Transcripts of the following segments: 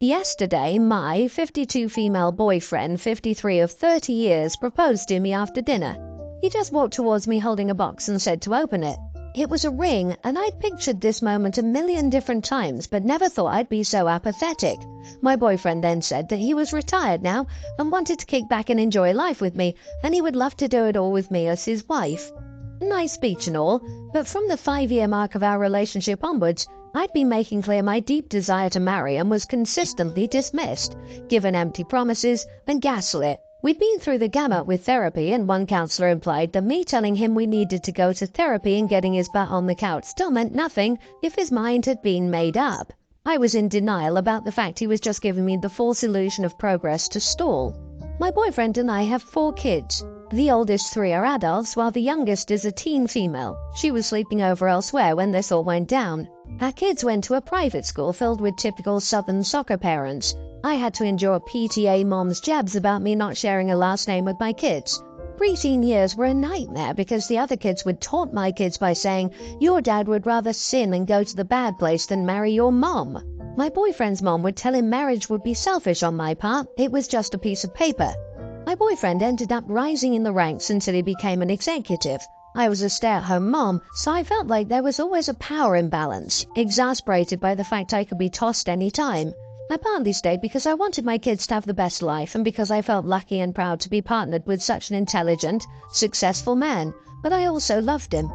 Yesterday, my 52 female boyfriend, 53 of 30 years, proposed to me after dinner. He just walked towards me holding a box and said to open it. It was a ring, and I'd pictured this moment a million different times, but never thought I'd be so apathetic. My boyfriend then said that he was retired now and wanted to kick back and enjoy life with me, and he would love to do it all with me as his wife. Nice speech and all, but from the 5-year mark of our relationship onwards, I'd been making clear my deep desire to marry and was consistently dismissed, given empty promises, and gaslit. We'd been through the gamut with therapy, and one counselor implied that me telling him we needed to go to therapy and getting his butt on the couch still meant nothing if his mind had been made up. I was in denial about the fact he was just giving me the false illusion of progress to stall. My boyfriend and I have 4 kids. The oldest 3 are adults, while the youngest is a teen female. She was sleeping over elsewhere when this all went down. Our kids went to a private school filled with typical Southern soccer parents. I had to endure PTA moms' jabs about me not sharing a last name with my kids. Preteen years were a nightmare because the other kids would taunt my kids by saying, "Your dad would rather sin and go to the bad place than marry your mom." My boyfriend's mom would tell him marriage would be selfish on my part, it was just a piece of paper. My boyfriend ended up rising in the ranks until he became an executive. I was a stay-at-home mom, so I felt like there was always a power imbalance, exasperated by the fact I could be tossed any time. I partly stayed because I wanted my kids to have the best life and because I felt lucky and proud to be partnered with such an intelligent, successful man, but I also loved him.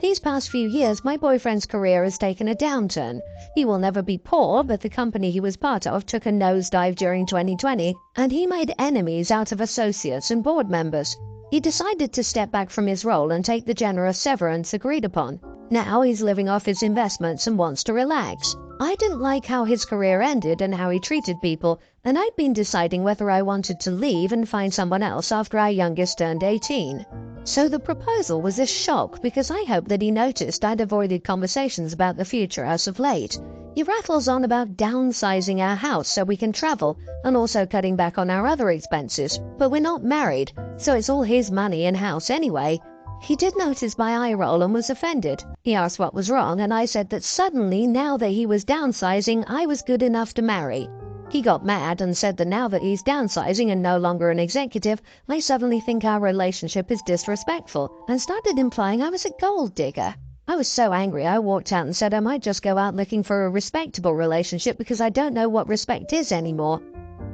These past few years, my boyfriend's career has taken a downturn. He will never be poor, but the company he was part of took a nosedive during 2020, and he made enemies out of associates and board members. He decided to step back from his role and take the generous severance agreed upon. Now he's living off his investments and wants to relax. I didn't like how his career ended and how he treated people, and I'd been deciding whether I wanted to leave and find someone else after our youngest turned 18. So the proposal was a shock because I hoped that he noticed I'd avoided conversations about the future as of late. He rattles on about downsizing our house so we can travel and also cutting back on our other expenses, but we're not married, so it's all his money and house anyway. He did notice my eye roll and was offended. He asked what was wrong, and I said that suddenly, now that he was downsizing, I was good enough to marry. He got mad and said that now that he's downsizing and no longer an executive, I suddenly think our relationship is disrespectful, and started implying I was a gold digger. I was so angry I walked out and said I might just go out looking for a respectable relationship because I don't know what respect is anymore.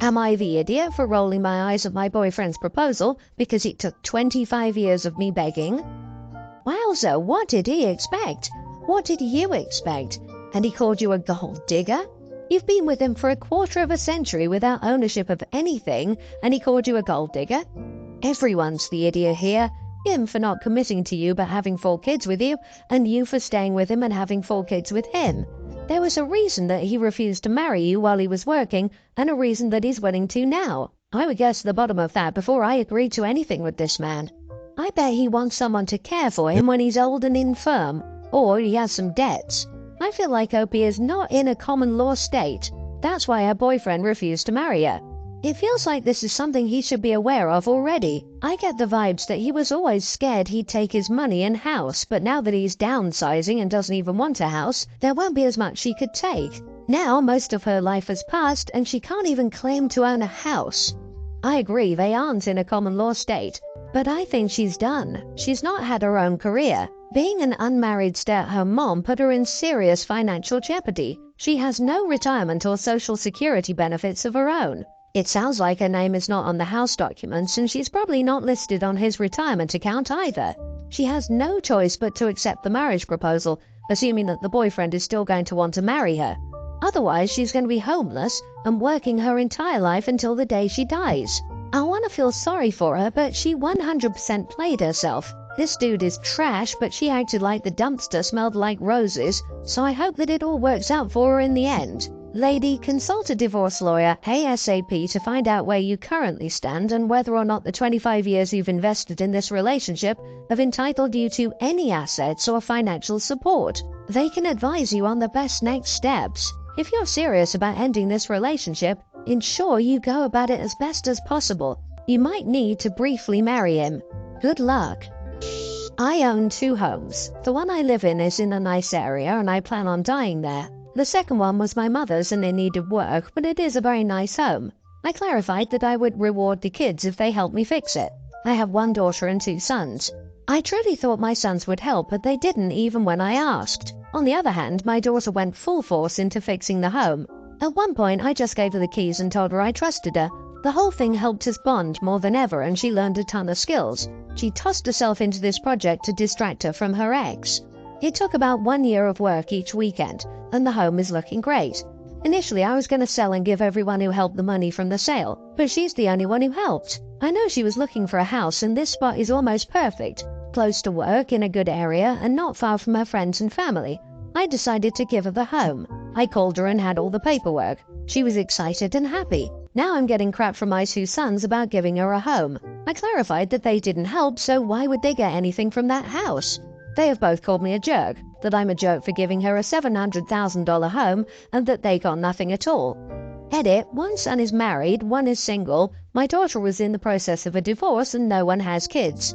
Am I the idiot for rolling my eyes at my boyfriend's proposal because it took 25 years of me begging? Wowza, what did he expect? What did you expect? And he called you a gold digger? You've been with him for a quarter of a century without ownership of anything, and he called you a gold digger? Everyone's the idiot here. Him for not committing to you but having 4 kids with you, and you for staying with him and having 4 kids with him. There was a reason that he refused to marry you while he was working, and a reason that he's willing to now. I would guess the bottom of that before I agreed to anything with this man. I bet he wants someone to care for him when he's old and infirm, or he has some debts. I feel like Opie is not in a common law state. That's why her boyfriend refused to marry her. It feels like this is something he should be aware of already. I get the vibes that he was always scared he'd take his money and house, but now that he's downsizing and doesn't even want a house, there won't be as much she could take. Now most of her life has passed and she can't even claim to own a house. I agree they aren't in a common law state, but I think she's done. She's not had her own career. Being an unmarried stay-at-home mom put her in serious financial jeopardy. She has no retirement or social security benefits of her own. It sounds like her name is not on the house documents and she's probably not listed on his retirement account either. She has no choice but to accept the marriage proposal, assuming that the boyfriend is still going to want to marry her. Otherwise, she's going to be homeless and working her entire life until the day she dies. I want to feel sorry for her, but she 100% played herself. This dude is trash, but she acted like the dumpster smelled like roses, so I hope that it all works out for her in the end. Lady, consult a divorce lawyer ASAP to find out where you currently stand and whether or not the 25 years you've invested in this relationship have entitled you to any assets or financial support. They can advise you on the best next steps. If you're serious about ending this relationship, ensure you go about it as best as possible. You might need to briefly marry him. Good luck. I own 2 homes. The one I live in is in a nice area and I plan on dying there. The second one was my mother's and it needed work, but it is a very nice home. I clarified that I would reward the kids if they helped me fix it. I have one daughter and 2 sons. I truly thought my sons would help, but they didn't even when I asked. On the other hand, my daughter went full force into fixing the home. At one point, I just gave her the keys and told her I trusted her. The whole thing helped us bond more than ever and she learned a ton of skills. She tossed herself into this project to distract her from her ex. It took about 1 year of work each weekend, and the home is looking great. Initially, I was going to sell and give everyone who helped the money from the sale, but she's the only one who helped. I know she was looking for a house and this spot is almost perfect. Close to work, in a good area, and not far from her friends and family. I decided to give her the home. I called her and had all the paperwork. She was excited and happy. Now I'm getting crap from my 2 sons about giving her a home. I clarified that they didn't help, so why would they get anything from that house? They have both called me a jerk, that I'm a joke for giving her a $700,000 home, and that they got nothing at all. Edit, one son is married, one is single, my daughter was in the process of a divorce and no one has kids.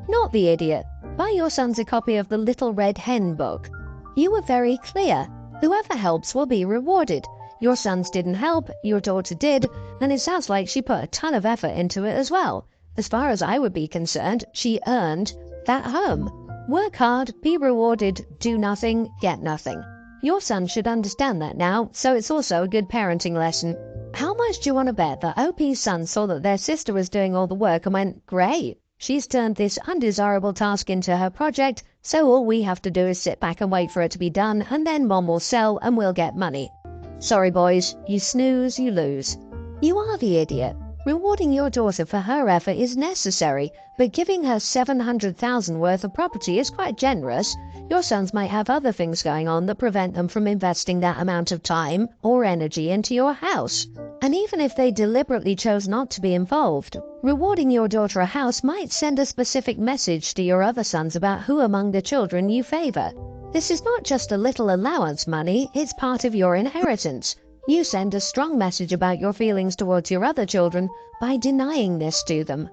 Not the idiot. Buy your sons a copy of the Little Red Hen book. You were very clear. Whoever helps will be rewarded. Your sons didn't help, your daughter did, and it sounds like she put a ton of effort into it as well. As far as I would be concerned, she earned that home. Work hard, be rewarded, do nothing, get nothing. Your son should understand that now, so it's also a good parenting lesson. How much do you want to bet that OP's son saw that their sister was doing all the work and went, great, she's turned this undesirable task into her project, so all we have to do is sit back and wait for it to be done, and then Mom will sell and we'll get money. Sorry boys, you snooze, you lose. You are the idiot. Rewarding your daughter for her effort is necessary, but giving her $700,000 worth of property is quite generous. Your sons might have other things going on that prevent them from investing that amount of time or energy into your house. And even if they deliberately chose not to be involved, rewarding your daughter a house might send a specific message to your other sons about who among the children you favor. This is not just a little allowance money, it's part of your inheritance. You send a strong message about your feelings towards your other children by denying this to them.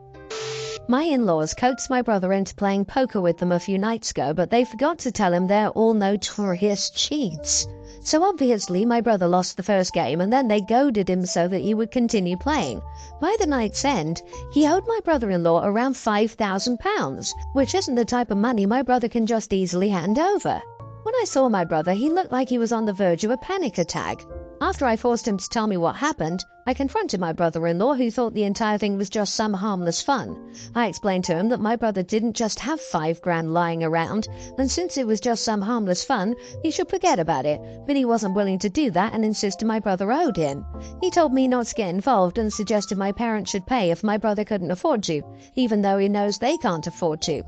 My in-laws coaxed my brother into playing poker with them a few nights ago, but they forgot to tell him they're all notorious cheats. So obviously my brother lost the first game and then they goaded him so that he would continue playing. By the night's end, he owed my brother-in-law around £5,000, which isn't the type of money my brother can just easily hand over. When I saw my brother, he looked like he was on the verge of a panic attack. After I forced him to tell me what happened, I confronted my brother-in-law who thought the entire thing was just some harmless fun. I explained to him that my brother didn't just have $5,000 lying around, and since it was just some harmless fun, he should forget about it, but he wasn't willing to do that and insisted my brother owed him. He told me not to get involved and suggested my parents should pay if my brother couldn't afford to, even though he knows they can't afford to.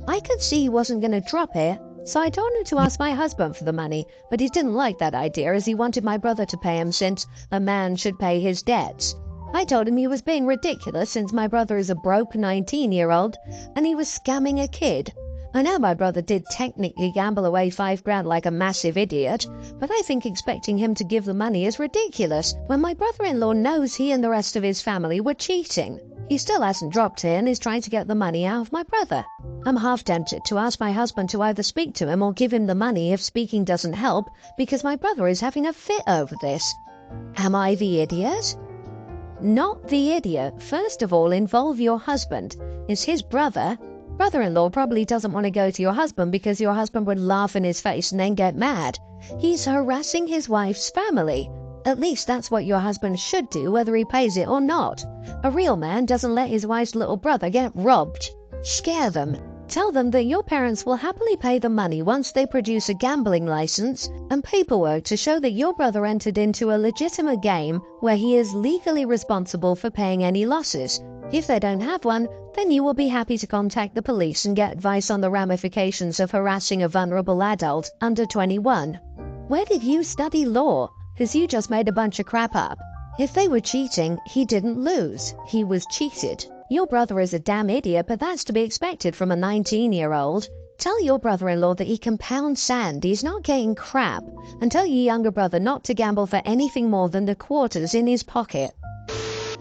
I could see he wasn't going to drop it, so I told him to ask my husband for the money, but he didn't like that idea as he wanted my brother to pay him since a man should pay his debts. I told him he was being ridiculous since my brother is a broke 19-year-old and he was scamming a kid. I know my brother did technically gamble away $5,000 like a massive idiot, but I think expecting him to give the money is ridiculous when my brother-in-law knows he and the rest of his family were cheating. He still hasn't dropped it and is trying to get the money out of my brother. I'm half tempted to ask my husband to either speak to him or give him the money if speaking doesn't help, because my brother is having a fit over this. Am I the idiot? Not the idiot. First of all, involve your husband. It's his brother. Brother-in-law probably doesn't want to go to your husband because your husband would laugh in his face and then get mad. He's harassing his wife's family. At least that's what your husband should do, whether he pays it or not. A real man doesn't let his wife's little brother get robbed. Scare them. Tell them that your parents will happily pay the money once they produce a gambling license and paperwork to show that your brother entered into a legitimate game where he is legally responsible for paying any losses. If they don't have one, then you will be happy to contact the police and get advice on the ramifications of harassing a vulnerable adult under 21. Where did you study law? Because you just made a bunch of crap up. If they were cheating, he didn't lose. He was cheated. Your brother is a damn idiot, but that's to be expected from a 19-year-old. Tell your brother-in-law that he can pound sand, he's not getting crap, and tell your younger brother not to gamble for anything more than the quarters in his pocket.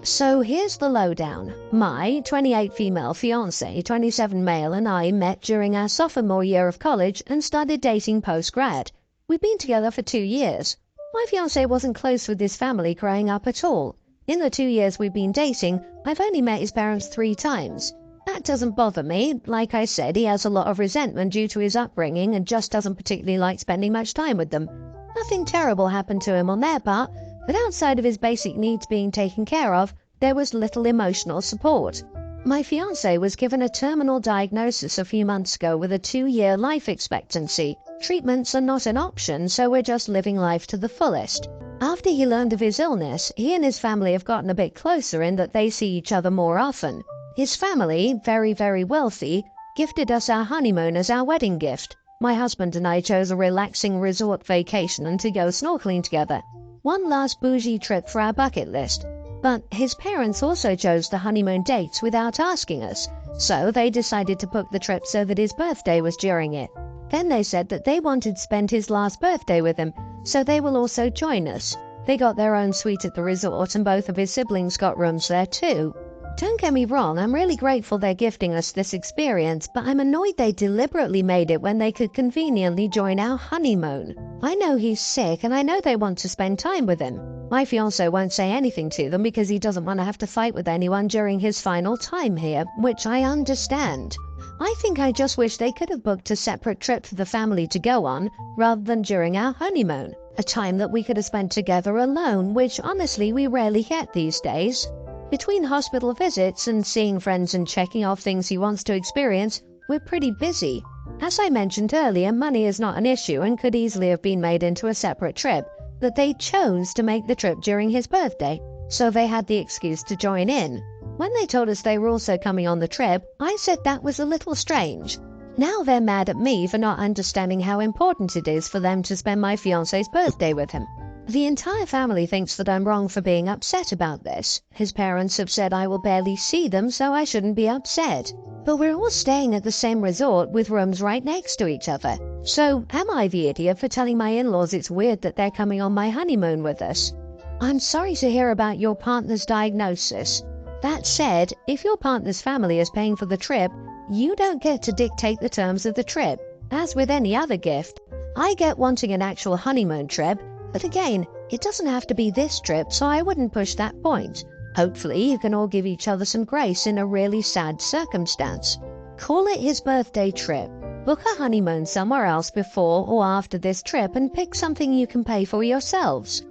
So here's the lowdown. My 28 female fiancé, 27 male, and I met during our sophomore year of college and started dating post-grad. We've been together for 2 years. My fiancé wasn't close with his family growing up at all. In the 2 years we've been dating, I've only met his parents 3 times. That doesn't bother me. Like I said, he has a lot of resentment due to his upbringing and just doesn't particularly like spending much time with them. Nothing terrible happened to him on their part, but outside of his basic needs being taken care of, there was little emotional support. My fiancé was given a terminal diagnosis a few months ago with a 2-year life expectancy. Treatments are not an option, so we're just living life to the fullest. After he learned of his illness, he and his family have gotten a bit closer in that they see each other more often. His family, very, very wealthy, gifted us our honeymoon as our wedding gift. My husband and I chose a relaxing resort vacation and to go snorkeling together. One last bougie trip for our bucket list. But his parents also chose the honeymoon dates without asking us, so they decided to book the trip so that his birthday was during it. Then they said that they wanted to spend his last birthday with him, so they will also join us. They got their own suite at the resort and both of his siblings got rooms there too. Don't get me wrong, I'm really grateful they're gifting us this experience, but I'm annoyed they deliberately made it when they could conveniently join our honeymoon. I know he's sick and I know they want to spend time with him. My fiancé won't say anything to them because he doesn't want to have to fight with anyone during his final time here, which I understand. I think I just wish they could have booked a separate trip for the family to go on, rather than during our honeymoon, a time that we could have spent together alone, which honestly we rarely get these days. Between hospital visits and seeing friends and checking off things he wants to experience, we're pretty busy. As I mentioned earlier, money is not an issue and could easily have been made into a separate trip, but they chose to make the trip during his birthday, so they had the excuse to join in. When they told us they were also coming on the trip, I said that was a little strange. Now they're mad at me for not understanding how important it is for them to spend my fiancé's birthday with him. The entire family thinks that I'm wrong for being upset about this. His parents have said I will barely see them, so I shouldn't be upset. But we're all staying at the same resort with rooms right next to each other. So am I the idiot for telling my in-laws it's weird that they're coming on my honeymoon with us? I'm sorry to hear about your partner's diagnosis. That said, if your partner's family is paying for the trip, you don't get to dictate the terms of the trip. As with any other gift, I get wanting an actual honeymoon trip, but again, it doesn't have to be this trip, so I wouldn't push that point. Hopefully, you can all give each other some grace in a really sad circumstance. Call it his birthday trip. Book a honeymoon somewhere else before or after this trip and pick something you can pay for yourselves.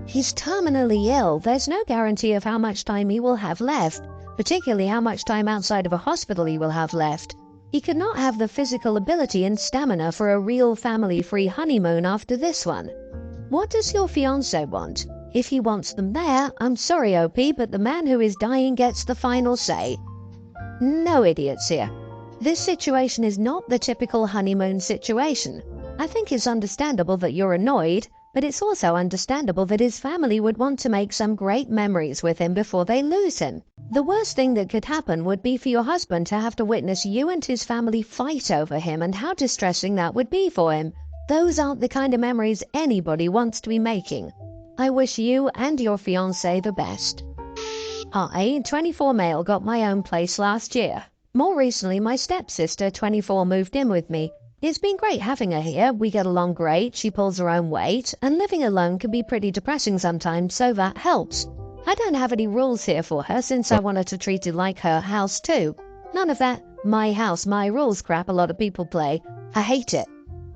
He's terminally ill. There's no guarantee of how much time he will have left, particularly how much time outside of a hospital he will have left. He could not have the physical ability and stamina for a real family-free honeymoon after this one. What does your fiancé want? If he wants them there, I'm sorry OP, but the man who is dying gets the final say. No idiots here. This situation is not the typical honeymoon situation. I think it's understandable that you're annoyed, but it's also understandable that his family would want to make some great memories with him before they lose him. The worst thing that could happen would be for your husband to have to witness you and his family fight over him, and how distressing that would be for him. Those aren't the kind of memories anybody wants to be making. I wish you and your fiancé the best. I, 24 male, got my own place last year. More recently, my stepsister, 24, moved in with me. It's been great having her here. We get along great, she pulls her own weight, and living alone can be pretty depressing sometimes, so that helps. I don't have any rules here for her since I want her to treat it like her house too. None of that my house, my rules crap a lot of people play. I hate it.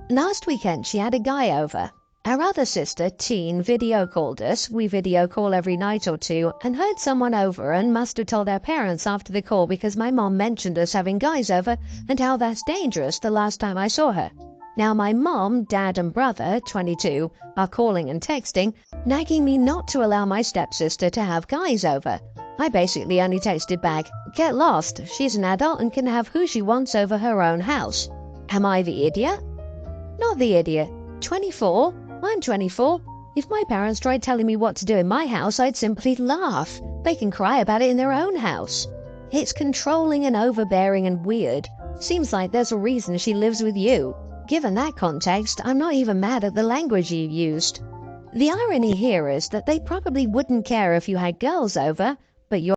Last weekend she had a guy over. Our other sister, Teen, video called us. We video call every night or two and heard someone over and must have told our parents after the call because my mom mentioned us having guys over and how that's dangerous the last time I saw her. Now my mom, dad and brother, 22, are calling and texting, nagging me not to allow my stepsister to have guys over. I basically only texted back, get lost, she's an adult and can have who she wants over her own house. Am I the idiot? Not the idiot. 24? I'm 24. If my parents tried telling me what to do in my house, I'd simply laugh. They can cry about it in their own house. It's controlling and overbearing and weird. Seems like there's a reason she lives with you. Given that context, I'm not even mad at the language you used. The irony here is that they probably wouldn't care if you had girls over, but you're